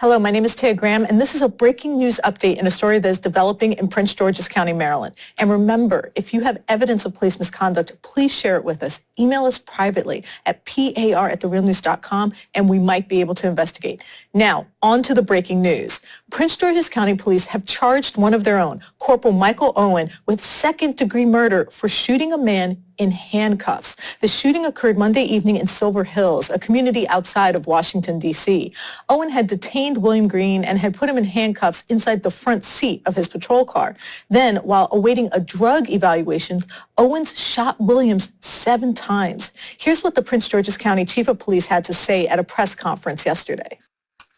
Hello, my name is Taya Graham, and this is a breaking news update in a story that is developing in Prince George's County, Maryland. And remember, if you have evidence of police misconduct, please share it with us. Email us privately at par@therealnews.com, and we might be able to investigate. Now, on to the breaking news. Prince George's County Police have charged one of their own, Corporal Michael Owen, with second-degree murder for shooting a man in handcuffs. The shooting occurred Monday evening in Silver Hills, a community outside of Washington, D.C. Owen had detained William Green and had put him in handcuffs inside the front seat of his patrol car. Then, while awaiting a drug evaluation, Owens shot Williams 7 times. Here's what the Prince George's County Chief of Police had to say at a press conference yesterday.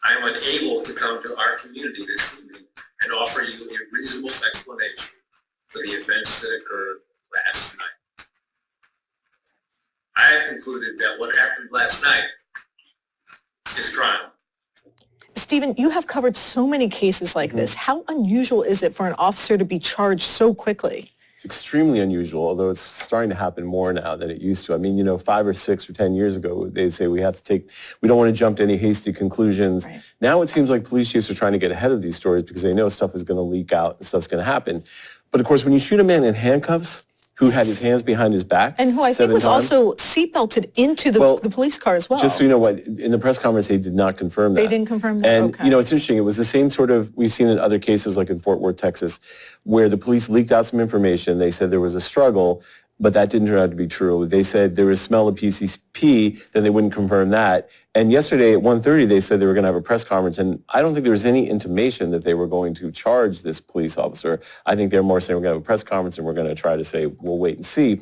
I am unable to come to our community this evening and offer you a reasonable explanation for the events that occurred last night. I have concluded that what happened last night is crime. Stephen, you have covered so many cases like this. How unusual is it for an officer to be charged so quickly? It's extremely unusual, although it's starting to happen more now than it used to. I mean, 5 or 6 or 10 years ago, they'd say we don't want to jump to any hasty conclusions. Right. Now it seems like police chiefs are trying to get ahead of these stories because they know stuff is going to leak out and stuff's going to happen. But of course, when you shoot a man in handcuffs, who had his hands behind his back. And who I think was also seatbelted into the police car as well. Just so you know what, in the press conference, they did not confirm that. They didn't confirm that? And, okay. It's interesting. It was the same sort of, we've seen in other cases like in Fort Worth, Texas, where the police leaked out some information. They said there was a struggle, but that didn't turn out to be true. They said there was smell of PCP, then they wouldn't confirm that. And yesterday at 1:30, they said they were going to have a press conference, and I don't think there was any intimation that they were going to charge this police officer. I think they're more saying we're going to have a press conference and we're going to try to say, we'll wait and see.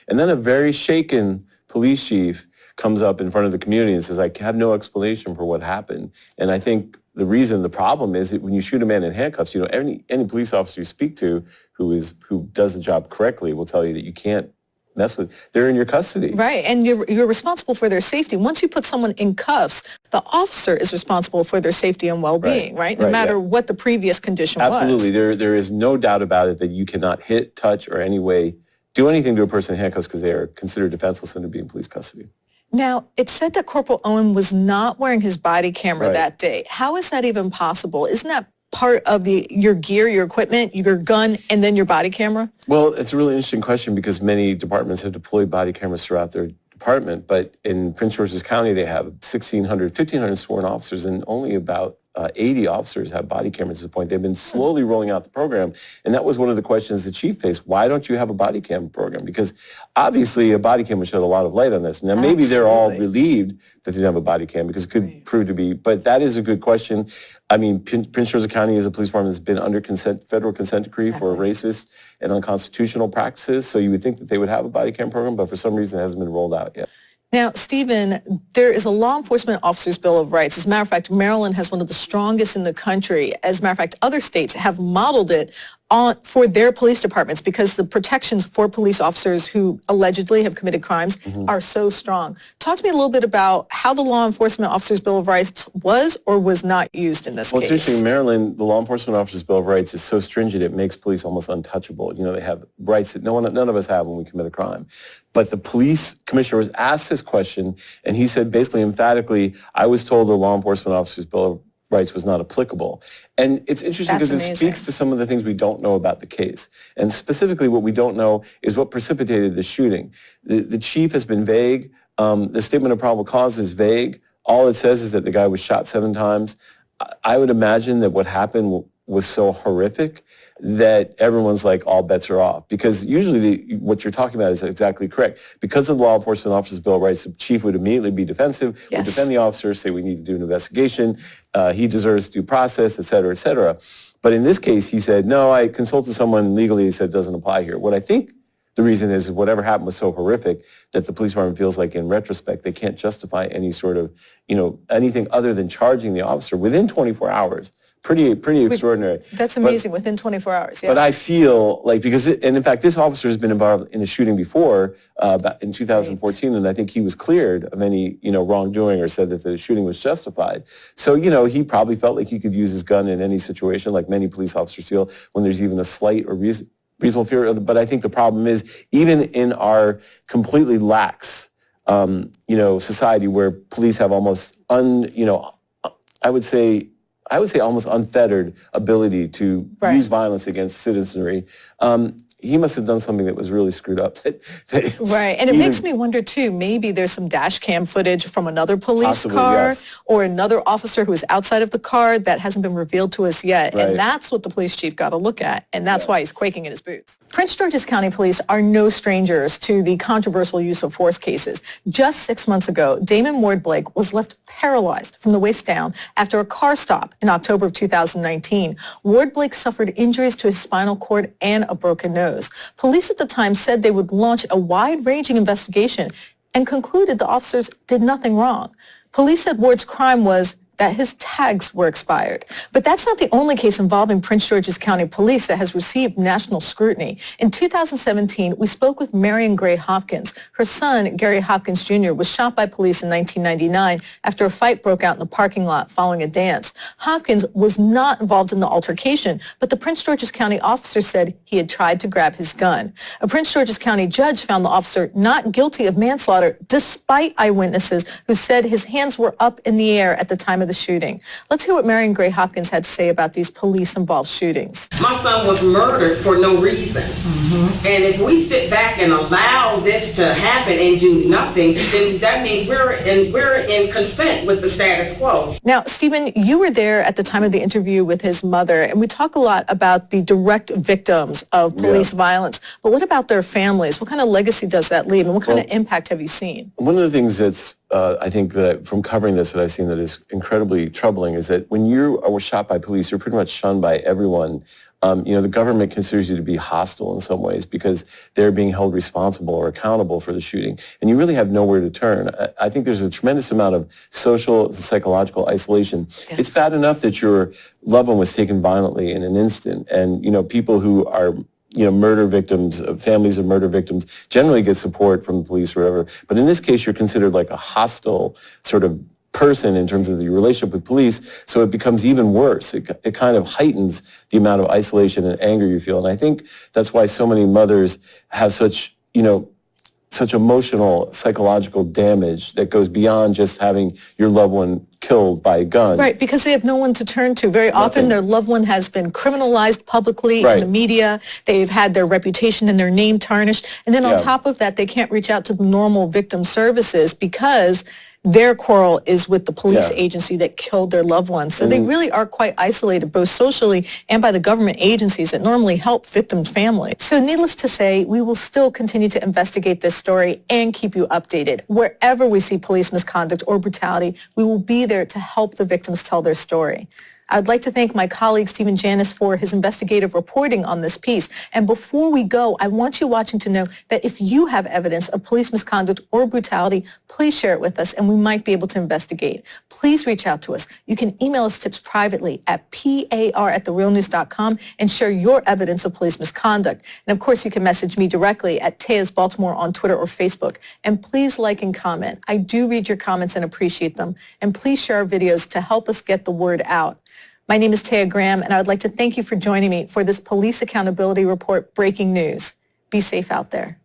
And then a very shaken police chief comes up in front of the community and says, I have no explanation for what happened. And I think the problem is that when you shoot a man in handcuffs, any police officer you speak to who does the job correctly will tell you that you can't mess with. They're in your custody. Right, and you're responsible for their safety. Once you put someone in cuffs, the officer is responsible for their safety and well-being, right? No matter what the previous condition was. Absolutely. There is no doubt about it that you cannot hit, touch, or any way do anything to a person in handcuffs because they are considered defenseless and to be in police custody. Now, it said that Corporal Owen was not wearing his body camera that day. How is that even possible? Isn't that part of your gear, your equipment, your gun, and then your body camera? Well, it's a really interesting question because many departments have deployed body cameras throughout their department, but in Prince George's County, they have 1,500 sworn officers, and only about 80 officers have body cameras at this point. They've been slowly rolling out the program, and that was one of the questions the chief faced. Why don't you have a body cam program? Because obviously a body cam would shed a lot of light on this. Now maybe they're all relieved that they don't have a body cam because it could prove to be, but that is a good question. I mean, Prince George's County is a police department that's been under federal consent decree for racist and unconstitutional practices, so you would think that they would have a body cam program, but for some reason it hasn't been rolled out yet. Now, Stephen, there is a law enforcement officer's Bill of Rights. As a matter of fact, Maryland has one of the strongest in the country. As a matter of fact, other states have modeled it for their police departments because the protections for police officers who allegedly have committed crimes are so strong. Talk to me a little bit about how the law enforcement officer's Bill of Rights was or was not used in this case. Well, it's interesting. In Maryland, the law enforcement officer's Bill of Rights is so stringent it makes police almost untouchable. They have rights that none of us have when we commit a crime. But the police commissioner was asked this question, and he said basically emphatically, I was told the law enforcement officer's Bill of Rights was not applicable. And it's interesting because it speaks to some of the things we don't know about the case. And specifically what we don't know is what precipitated the shooting. The chief has been vague. The statement of probable cause is vague. All it says is that the guy was shot 7 times. I would imagine that what happened was so horrific that everyone's like, all bets are off. Because usually what you're talking about is exactly correct. Because of the law enforcement officer's Bill of Rights, the chief would immediately be defensive, would defend the officer, say we need to do an investigation, he deserves due process, et cetera, et cetera. But in this case, he said, no, I consulted someone legally, he said it doesn't apply here. What I think the reason is whatever happened was so horrific that the police department feels like in retrospect they can't justify any sort of, anything other than charging the officer within 24 hours. Pretty extraordinary. That's amazing, within 24 hours, yeah. But I feel like, and in fact, this officer has been involved in a shooting before, in 2014, and I think he was cleared of any, wrongdoing or said that the shooting was justified. So, he probably felt like he could use his gun in any situation, like many police officers feel, when there's even a slight or reasonable fear. But I think the problem is, even in our completely lax, society where police have almost I would say I would say, almost unfettered ability to Right. use violence against citizenry. He must have done something that was really screwed up. Right. And it makes me wonder, too, maybe there's some dash cam footage from another police Possibly, car yes. or another officer who is outside of the car that hasn't been revealed to us yet. Right. And that's what the police chief got to look at. And that's why he's quaking in his boots. Prince George's County Police are no strangers to the controversial use of force cases. Just 6 months ago, Damon Ward Blake was left paralyzed from the waist down after a car stop in October of 2019. Ward Blake suffered injuries to his spinal cord and a broken nose. Police at the time said they would launch a wide-ranging investigation and concluded the officers did nothing wrong. Police said Ward's crime was that his tags were expired. But that's not the only case involving Prince George's County Police that has received national scrutiny. In 2017, we spoke with Marion Gray Hopkins. Her son, Gary Hopkins Jr., was shot by police in 1999 after a fight broke out in the parking lot following a dance. Hopkins was not involved in the altercation, but the Prince George's County officer said he had tried to grab his gun. A Prince George's County judge found the officer not guilty of manslaughter despite eyewitnesses who said his hands were up in the air at the time of the shooting. Let's hear what Marion Gray Hopkins had to say about these police-involved shootings. My son was murdered for no reason. And if we sit back and allow this to happen and do nothing, then that means we're in consent with the status quo. Now, Stephen, you were there at the time of the interview with his mother, and we talk a lot about the direct victims of police violence. But what about their families? What kind of legacy does that leave, and what kind of impact have you seen? One of the things that's, I think that from covering this that I've seen that is incredibly troubling is that when you are shot by police, you're pretty much shunned by everyone. The government considers you to be hostile in some ways because they're being held responsible or accountable for the shooting, and you really have nowhere to turn. I think there's a tremendous amount of social and psychological isolation. Yes. It's bad enough that your loved one was taken violently in an instant, and people who are murder victims, families of murder victims generally get support from the police or whatever. But in this case, you're considered like a hostile sort of person in terms of the relationship with police, so it becomes even worse. It kind of heightens the amount of isolation and anger you feel. And I think that's why so many mothers have such emotional, psychological damage that goes beyond just having your loved one killed by a gun. Right, because they have no one to turn to. Very often their loved one has been criminalized publicly in the media. They've had their reputation and their name tarnished. And then on top of that, they can't reach out to the normal victim services because their quarrel is with the police agency that killed their loved ones. So they really are quite isolated, both socially and by the government agencies that normally help victims' families. So needless to say, we will still continue to investigate this story and keep you updated. Wherever we see police misconduct or brutality, we will be there to help the victims tell their story. I'd like to thank my colleague Stephen Janis for his investigative reporting on this piece. And before we go, I want you watching to know that if you have evidence of police misconduct or brutality, please share it with us and we might be able to investigate. Please reach out to us. You can email us tips privately at par@therealnews.com and share your evidence of police misconduct. And of course, you can message me directly at Tea's Baltimore on Twitter or Facebook. And please like and comment. I do read your comments and appreciate them. And please share our videos to help us get the word out. My name is Tea Graham, and I would like to thank you for joining me for this Police Accountability Report breaking news. Be safe out there.